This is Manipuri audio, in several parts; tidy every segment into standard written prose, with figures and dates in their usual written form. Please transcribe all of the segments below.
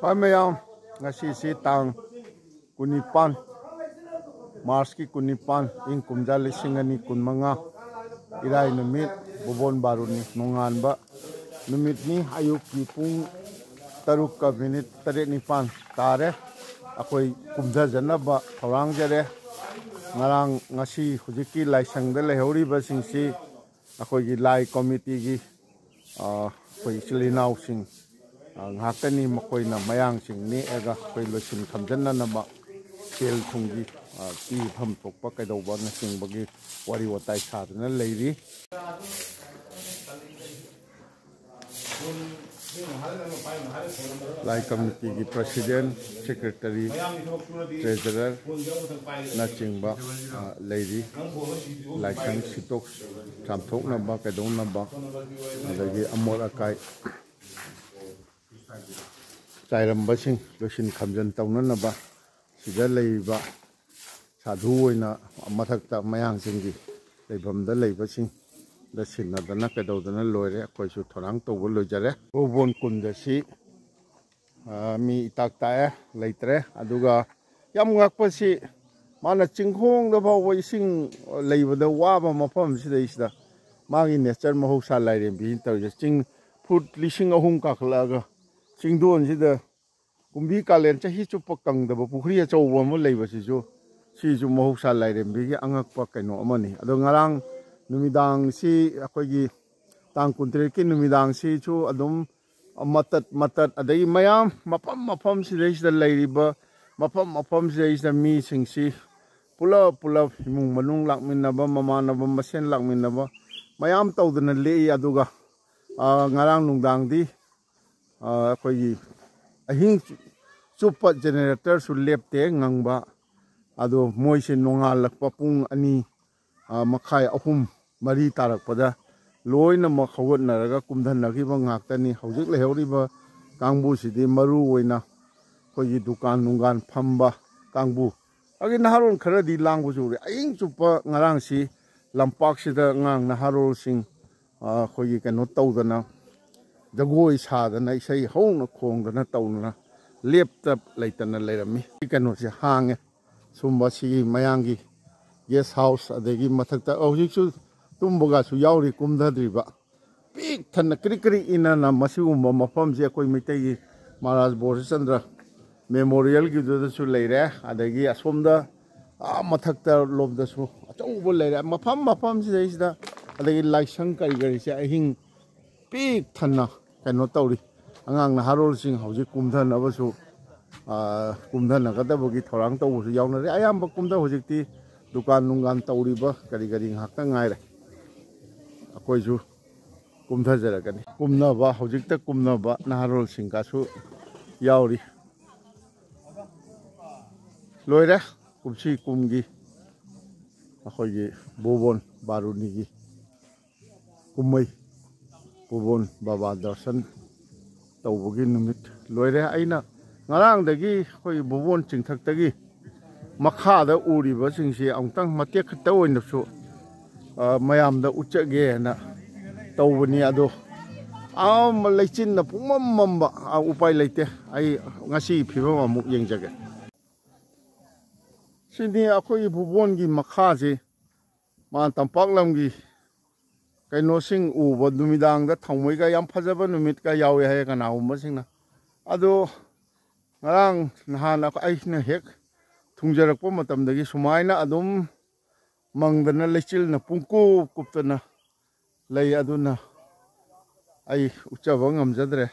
Pameyam ngasi si tang kunipan Mars ki kunipan ing kumja lisingani kunmanga irai numit bobon baruni nungan ba numit ni ayuk ki pung taruk ka minit tare nipan tare akoi kumja janaba thorang jare ngarang ngasi hujiki laisang da lehori ba singsi akoi gi lai committee gi koi chilinau sing ngakani makoi na mayang sing ni ega koi losin khamjanna na ba kel thunggi ti pham thokpa kaidoba na sing bagi wari watai sadna leiri lai committee gi president secretary treasurer na chingba leiri lai sang sitok chamthok na ba kaidong na ba adagi amor akai Chairam-basing losin khamjan taunana ba sida leiba sadhu oina mathakta mayang singgi leibhamda leibasing da sinnadana kaidodana loire akoisu thorang tawba loijare ubon kunda si mi itaktae leitre aduga yam ngakpasi mana chinghong da bawa ising leibada waba mafam sida isda magi nature mahausa lairem bi tawje ching foot lising ahum kaklaga Chingdon sida kumbi kalen chahi chupa kangdaba pukhri achawba ma leibasisu sisu mahausa lairembi gi angakpa kaino amani ado ngarang numidang si akoigi tang kuntre ki numidang si chu adum matat adai mayam mapam sida leiriba mapam sida mi singsi pula himung manung lakminaba mamanaba masen lakminaba mayam tawdana lei aduga ngarang nungdang di akoigi ahing chupa generator su lepte ngangba ado moise nongal lakpa pung ani makhai ahum mari tarak pada loina makhawat naraga kumdhan nagiba ngaktani hojik lehoriba kangbu sidi maru oina koigi dukan nungan phamba kangbu agi naharon khara di langbu jure ahing chupa ngarang si lampak sida ngang naharol sing koigi kano tawdana Dagoi sadana isai hauna khongdana tauna laptop laitana lairami kano si hange sumba si mayangi guest house adegi mathakta hojiksu tumboga su yauri kumdadriba pik thana kri ina na masugumba mafam je koi mitai Maharaj Borchandra memorial gi do su leire adegi asomda mathakta lobda su achaubo leire mafam sida adegi laisang kari se ahing pik thana kaino tawri angang na harol sing hauji kumdhan abasu kumdhan nagadabagi thorang tawbusu yawnare ayamba kumda hojikti dukan nungan tawriba kari ngakta ngaire akoisu kumdha jaragani kumnaba hojikta kumnaba na harol sing kasu yawri loire kumsi kumgi akoigi bobon barunigi kumai Bobon Baba Darshan tawbugi numit loire aina ngarang dagi khoi bobon chingthak tagi makha da uriba singsi amtang matek khata oina su mayam da uchage na tawbani ado leichin na pumam mamba upai leite ai ngasi phibam amuk yengjage sini akhoi bobon gi makha je ma tampak lamgi kaino sing uba numidang da thangmoi ga yam phajaba numit ka yawe hai kana umba singna ado ngarang nahana aina hek thungjarakpa matam dagi sumaina adum mangdana lechil na pungku kuptana lei aduna ai uchaba ngamjadre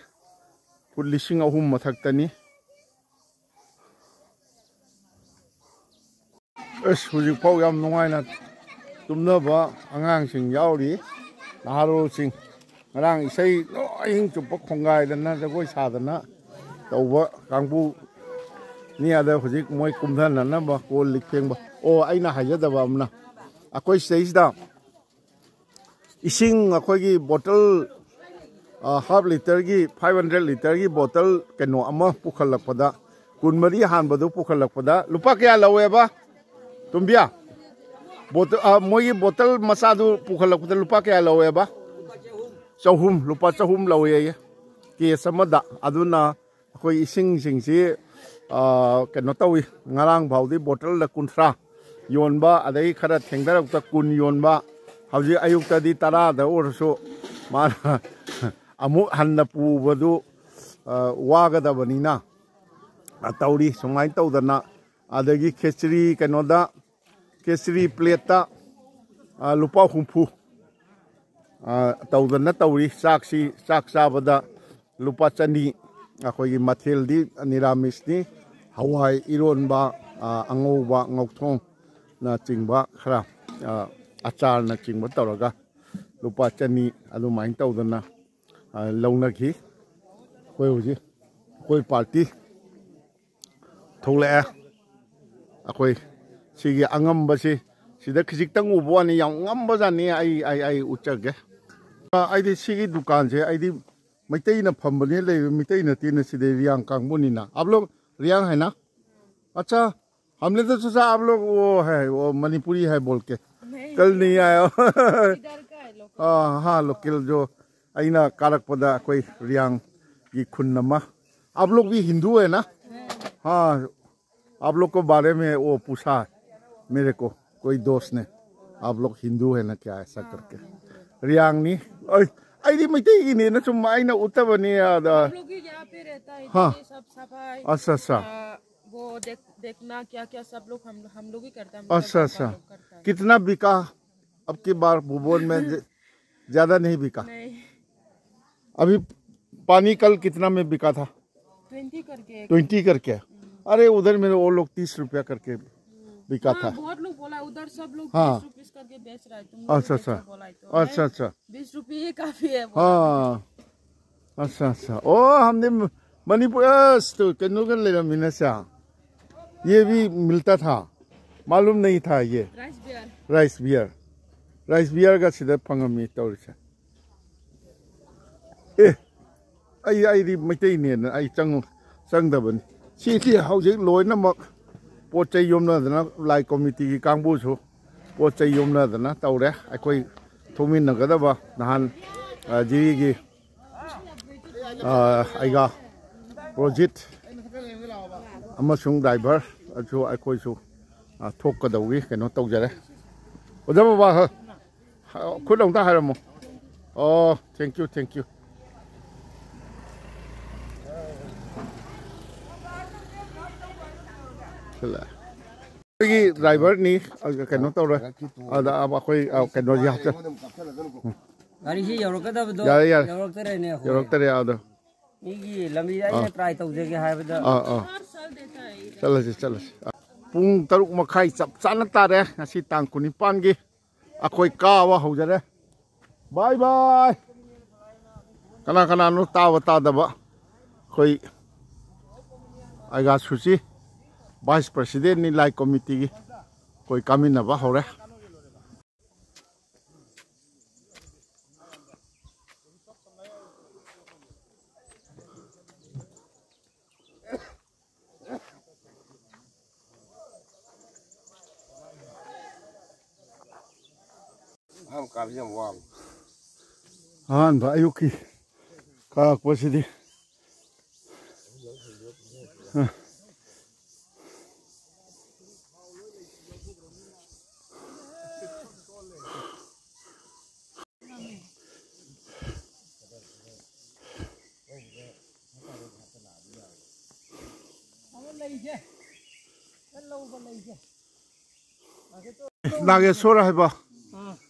put lising ahum mathaktani hujik pau yam nungaina tumnaba angang sing yauri Naharol sing ngarang isai noing chupa khongai dana jagoi sadana tawba kangbu ni ada hujik moi kumdhan na ba ko likpeng ba o aina hajadaba amna akoi stage da ising akoi gi bottle half liter gi 500 liter gi bottle keno ama pukhalakpada kunmari hanbadu pukhalakpada lupa kya lawe ba tumbia Moi botol masadu pukhalakpada lupa kaya lawe ba chahum lupa chahum lawe ke samada aduna कोई इसिंग सिंग सी कनो तवी ngarang भाउदी बोतल ला कुंथ्रा योनबा अदई खरा थेंगदरक कुन योनबा हौजी अयुक्तदी 10 दा ओरसो माना अमुक हन्न पुबदु वागदबनिना तौरी सुमाइन तौदना अदगी खेचरी कनोदा केसरी प्लेटा लुपा हुंफु तौदना तौरी चाकसी चाक चाबदा लुपा चनी अखोई मथेलदी निरामिसनी हवाई इरोनबा अंगौबा ngौथों ना चिंगबा खरा अचार ना चिंगबा तौरगा लुपा चनी अदुमाइन तौदना लौनखी कोई हुजी कोई पार्टी थोले अखोई सिगी अंगम्बसी सिदा खिजिक्तंग उबवानी याम ngambajani आई उचगे आइदि सिगी दुकान से आइदि मैतई ना फंबने ले मैतई ना तीन सिदे रियांग कांगबुनी ना आप लोग रियांग है ना अच्छा हमने तो सोचा आप लोग वो है वो मणिपुरी है बोल के कल नहीं आया हाँ लोकल जो आइना कारक पदा कोई रियांग की खुन्नमा आप लोग भी हिंदू है ना हाँ आप लोग को बारे में वो पूछा मेरे को कोई दोस्त ने आप लोग हिंदू है ना क्या ऐसा करके रियांग नी आई मैतई ने ना चुम आइना उतबनी हाँ अच्छा अच्छा वो देखना क्या क्या सब लोग हम लोग ही करते हैं अच्छा कितना बिका अब की बार भुवन में ज्यादा नहीं बिका नहीं अभी पानी कल कितना में बिका था 20 करके अरे उधर में वो लोग 30 रुपया करके बिका था बहुत लोग बोला उधर सब लोग हाँ 20 रुपीस करके बेच रहा है तुम अच्छा 20 रुपये काफी है हाँ अच्छा ओ हमने मणिपुर तो कन्नू कर ले मिनसा ये भी मिलता था मालूम नहीं था ये राइस बियर का सीधा फंगमी तौर से आई मैतई ने आई चंगदबनी सी हौजिक लोइनमक पोचै योमनदना लाई कमिटी की कांगबुसु पोचै योमनदना तौरे अखोई थोमिनगदबा नहान जिगी आइगा प्रोजेक्ट अमसुंग ड्राइवर अजो अखोइसु थोकदौगी कनो तौजरे ओजा बाबा खुदौता हारमो थैंक यू ड्राइवर नी कनो तौरे अदा अब अखोई कनो याच गाड़ी से यौरकदबदो यौरक्तरे आदो मीगी लंबी आई ट्राई तौजेगे हायबदा चलसे पुंग 6 मखाई चप चाना तारे ngasi tang 19 gi अखोई कावा हौजरे बाय बाय कना नु तावा दबा खोई आइगा सुची वाइस प्रेसिडेंट नि लाई कमिटी की कोई कामिनबा हौरे हाँ भाई काक पसीदी नागेश्वर है बा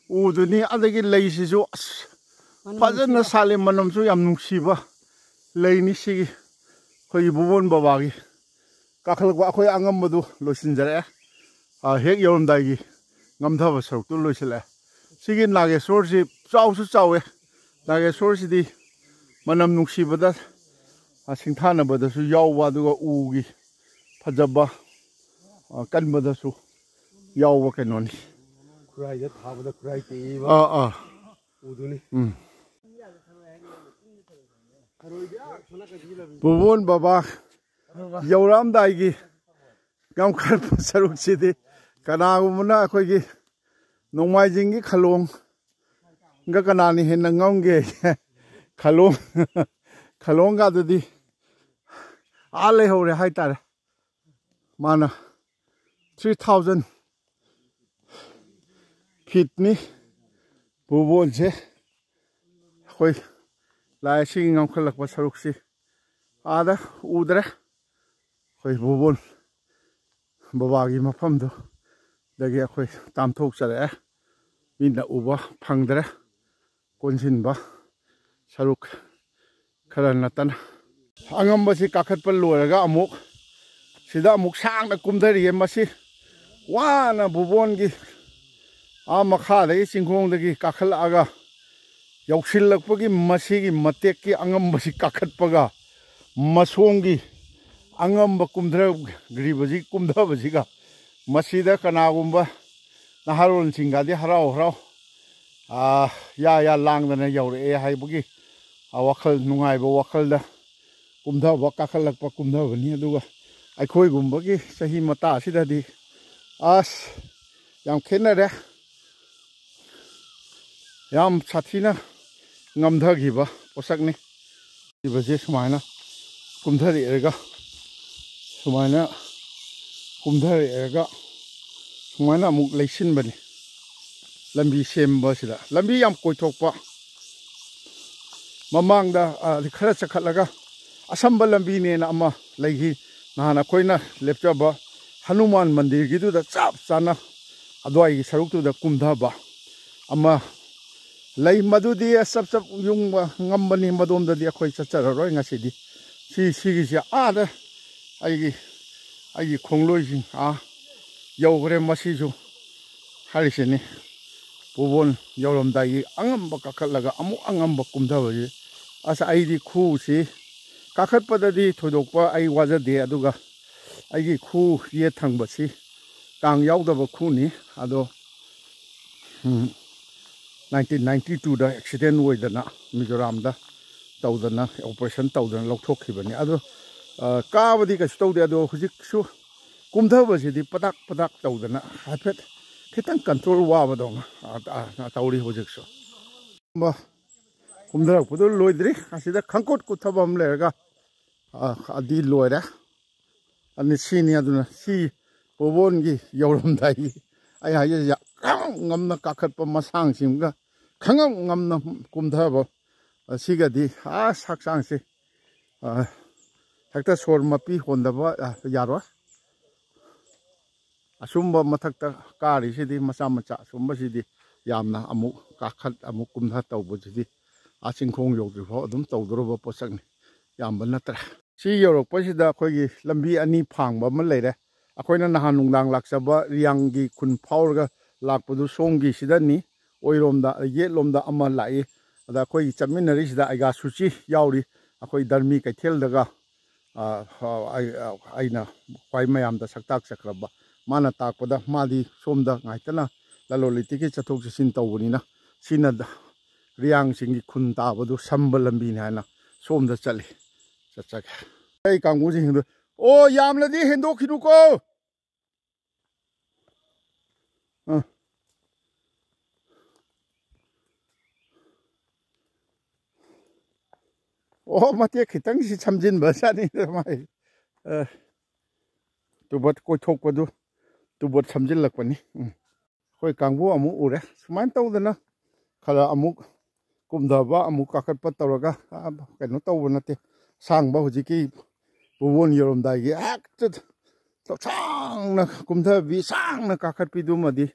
उदुनी अदगी लैसिसु फजन साले मनमसु याम नुंसीबा लैनी सिगी खोई बुबोन बाबागी काखलक अखोई अंगमबदु लोसिनजरे हेक योरमदागी ngамथाबा सरक्तु लोइसले सिगी नागेश्वर सि चाउसु चावे नागेश्वर सिदी मनम नुंसीबदा सिंथानबदसु यावबा दुगा उगी फजबा कनबदसु यावबा केनोनी कुराइदा थाबदा कुराइ तेबा उदुनी बुबोन बाबा यौरामदाइगी गामखर सरुकसिदी कनागुमना अखोइगी नोंमाइजिंगी खलोंग गा कनानी हेन ngamगे खलोंग गा ददी लेहौरे हाइतारे माना 3000 फीटनी बुबोन से कोई लाइसी ngam सरुक से आदा उदरे कोई बुबोन बाबागी मफम दो दगे कोई तामथोक चले बिना उबा फंगदरे कोनसिनबा सरुक खरा नतन angambasi kakhatpa loiraga amuk sida amuk sangna kumdari masi wana bubongi makhadagi chingkhongdagi kakhalaga yausilakpagi masigi matekki angambasi kakhatpaga masongi angamba kumdra gribaji kumdabasiga masida kanagumba naharon singadi harau harau ya langdana yaure haibagi wakhal nungaiba wakhalda kumdaba kakhalakpa kumdabani aduga aikhoi gumbagi sahi mata asidadi yam khenare yam sathina ngamdhagiba posakni ibaje sumaina kumdhari erga sumaina amuk leisin bani lambi semba sida lambi yam koithokpa mamangda khara chakhalaga असंबा लंबी ने अमा लगी नहाना कोईना लेपचाबा हनुमान मंदिर की दुदा चाप चाना अद्वाई की सरुक तुदा कुमधाबा अमा लई मधुदी सब Jung ngambani madom dadi akhoi chachararoi ngasidi si gi ada ai khongloi jing yogre masiju hariseni bubon yolom dai angamba kakhalaga amu angamba kumdaba ji asa aidi khu si kakhatpadadi thoidokpa ai wajade aduga aigi khu ye thangbasi kang yaudaba khuni ado 1992 da accident oidana Mizoram da tawdana operation tawdana lokthokkhibani ado kaabadi ka stawde ado hujik su kumdhabasidi padak tawdana hafet khitang control wabadona tawri hujik su ba kumdhar pudo loidri asida khangkot kuthabam lerga adi loira ani sini aduna si bobongi yawramdai ai ya ngamna kakhatpa masang simga khangam ngamna kumdhaba asigadi saksang se thakta sor mapi hondaba yaro asumba mathakta kari sidi macha sumba sidi yamna amu kakhat amu kumdha tawbujidi achingkhong yogdrifo adum tawdroba posakni yamba natra si yorokpasida akhoi lambi ani phangba ma leire akhoina nahan nungdang laksaba rianggi khun phaurga lakpadu songi sidani oiromda yetlomda ama lai ada akhoi chaminari sida aiga suchi yauri akhoi darmi kaithel daga aina khwai mayam da saktak sakraba mana takpada madi somda ngaitana lalolitiki chathok chisin tawbunina sina riang singi khun tabadu samba lambi ni hana somda chali chachak ai kangu ji hindu o yamladi hendo khinu ko o mate khitang si chamjin ba sani mai tubot ko thokpadu tubot chamjin lakpani khoi kangbu amu ure suman tawdana khala amuk kumdaba amuk kakhatpa tawraga kaino tawba nate sangba hujiki bubon yoromdai gi acted to sangna kumdhabi sangna kakhatpi dumadi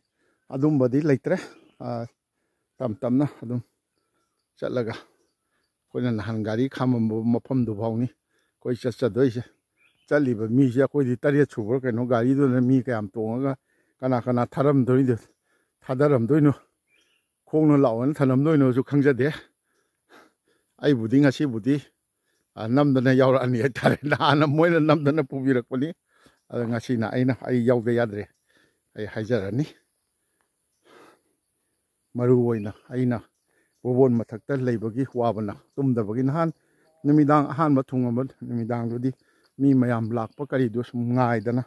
adumbadi leitre tamna adum chatlaga koina nahan gari khamam mafam du bhauni koi chadoise chaliba mi ja koi di tariya chubur kaino gari do na mi kayam tonga kana tharam doi de thadaram doino khongno lawan thanam doino ju khangjade ai budi ngasi budi namdana yaurani tare na moina namdana pubirakpani ngasi na ai yaude yadre ai haijarani maru oina aina bobon mathakta leibagi wabana tumdabagi nahan nimidang ahan mathungam nimidang dudi mi mayam lakpa kari do sum ngaidana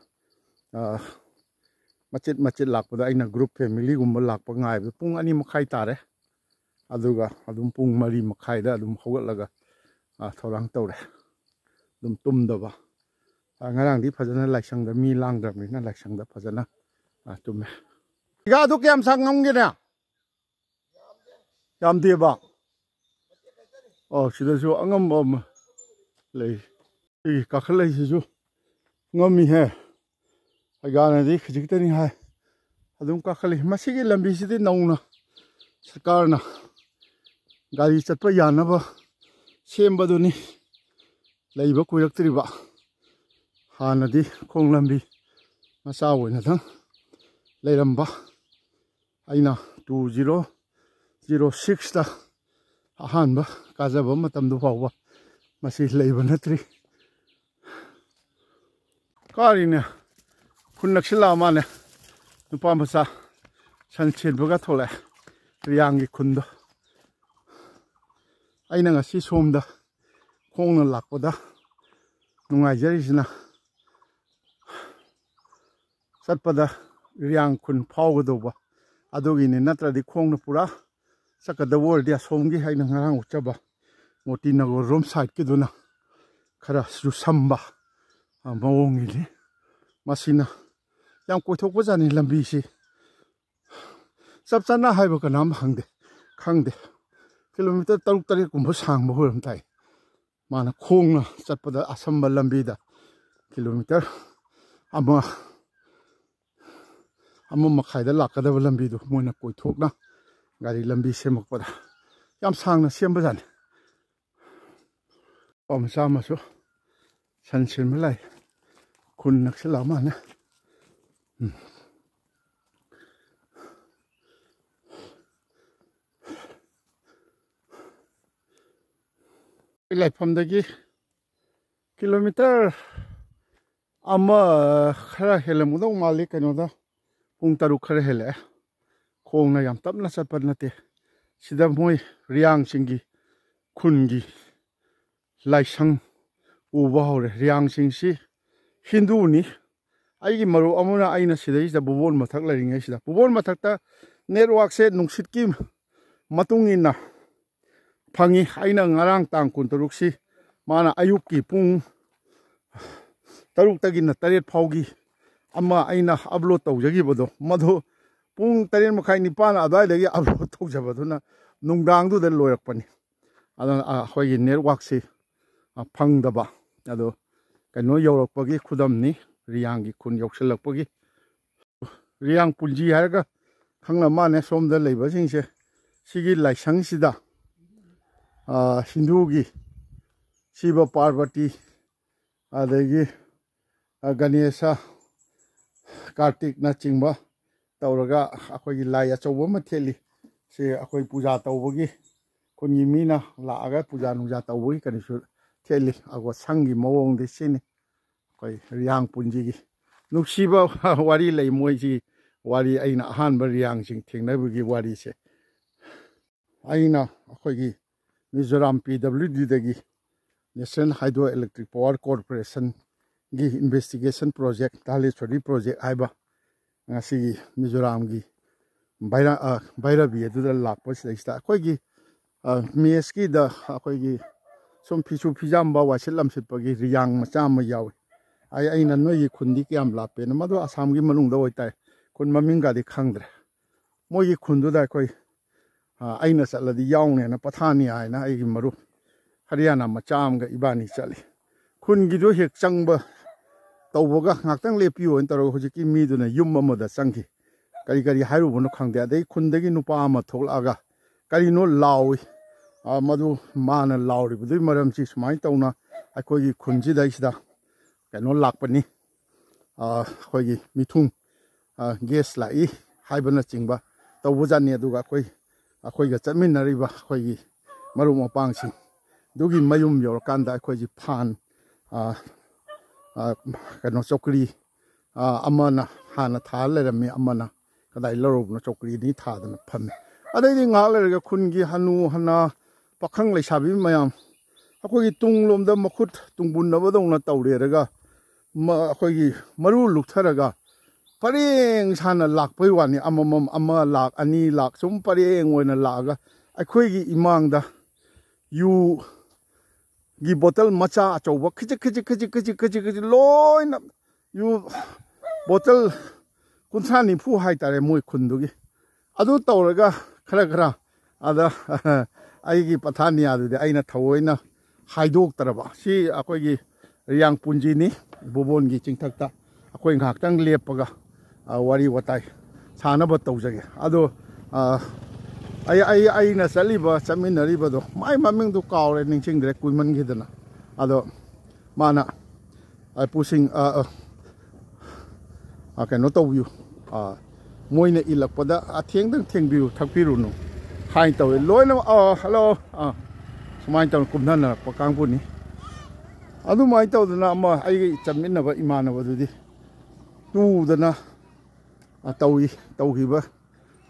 macet lakpada aina group family gumba lakpa ngai pung ani makhai tare aduga adum pung mari makhai da adum hogatlaga thorang tawre dum tumdaba ngarang di phajana laisang da mi lang dam ni na laisang da phajana tume ga du kem sang ngam ge na yam de ba sida su angam bom lei ka khlai si su ngami he ga na di khijik ta ni ha adum ka khali masigi lambi si di nauna sarkar na gari chatpa yana ba semba du ni leiba kuirak tri ba hana di khong lambi masa oina thang leiramba aina 2006 ta ahanba kajaba matam du fawba masi leiba natri kari ne khunnak sila ma ne nupa masa sanchen baga thole riyangi khundo aina ngasi somda khongna lakpada nungai jarisina satpada riyang khun phawgadoba adogini natradi khongna pura sakada wor dia somgi haina ngarang uchaba moti nagor rom side kiduna khara su samba mawongi masina yang koithok bajani lambi si sabchana haiba kanam hangde khangde kilometer 3 kumba sang bohram tai mana khongna chatpada asamba lambi da kilometer ama makhai da lakadaba lambi du moina koithokna gari lambi semakpada yam sangna semba jani sama so sanchen malai kun naksala mana ilai phamdagi kilometer ama khara helamudong malik kanoda pung taruk khara hele khongna yam tapna satpat nate sida moi riang singi khungi laisang uba hore riang singsi hindu ni aigi maru amuna aina sidai da bubon mathak laringai sida bubon mathakta network se nungsit ki matungina phangi aina ngarang tang kun taruk si mana ayuk ki pung taruk tagina taret phaugi ama aina upload tawjagi bodo madho pung taret makhai nipana adai lagi upload tawjabaduna nungdang du da loyak pani ada hoyi network se phangdaba ado kano yorakpagi khudamni riyangi khun yokselakpagi riyang punji harga khangna mane somda leiba singse sigi laisang sida hindugi shiva parvati adagi ganesha kartik na chingba tawraga akhoi lai achouba ma theli se akhoi puja tawbagi khungi mina laaga puja nuja tawbagi kanisu theli ago sangi mawong de sini koi riang punji gi nuksiba wari lei moiji wari aina han ba riang sing thengnabugi wari se aina akhoi gi Mizoram PWD dagi National Hydroelectric Power Corporation gi investigation project tali chodi project aiba ngasi Mizoram gi baira bi edu da lakpa sida akhoi gi mies ki da akhoi gi som phisu phijam ba wasilam sipagi riang macha ma yawi aina noi khundi kyam lape na madu asam gi manung da oitai kun maming ga di khangdre moi gi khundu da koi aina saladi yawnge na pathani aina ai gi maru Haryana macham ga ibani chali khun gi do hek changba tawboga ngaktang lepi on taro hojiki mi du na yum amada changki kari kari hairu bono khangde adai khundagi nupa ama tholaga kari no lawi madu mana lauri budui maram chi sumai tawna akoi gi khunji dai sida kano lakpani khoi gi mithung gas lai haibana chingba tawbujani aduga akhoi ga chaminariba khoi gi marum opangsi dugi mayum yorkanda akhoi ji phan kano chokri amana hana thal lerami amana kadai lorob no chokri ni thadana phame adai ni nga lerga khungi hanu hana pakhang leisabi mayam akhoi tunglomda makhut tungbun nabadongna tawreraga akhoi gi maru luktharaga pareng sana lakpai wani amamam ama lak ani lak sum pareng oina laga akhoi gi imangda yu गी बोतल मचा अचौब खिजिक लोइना यू बोतल कुंथ्रा निफु हाइतारे मोय खुंदुगी अदु तौरगा खरा अदा आइगी पथानिया दुदे आइना थवोइना हाइदोक तरबा सी अखोइगी Reang पुंजीनी बोबोनगी चिंथक्ता अखोइ nghaktang lepaga wari watai sanaba tawjage ado ai na saliba chaminariba do mai maming do kawre ningching dire kuiman gidana ado mana ai pushing kano tawyu moina ilakpada athengdang thengbiu thakpiru no hai tawe loina hello sumai taw kumnana pakangpuni adu mai tawdana ama ai chaminaba imanaba dudi tu dana tawhiba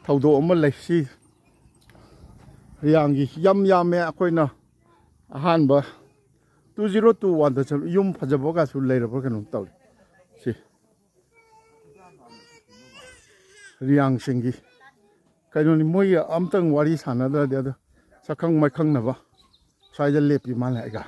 thawdo ama leisi riyangi yam akoina ahanba 2021 da chal yum phajaboga su leirabo kanu taw si riyang singi kaino ni moi amtang wari sanada da sakhang mai khang na ba sai da lepi mala ga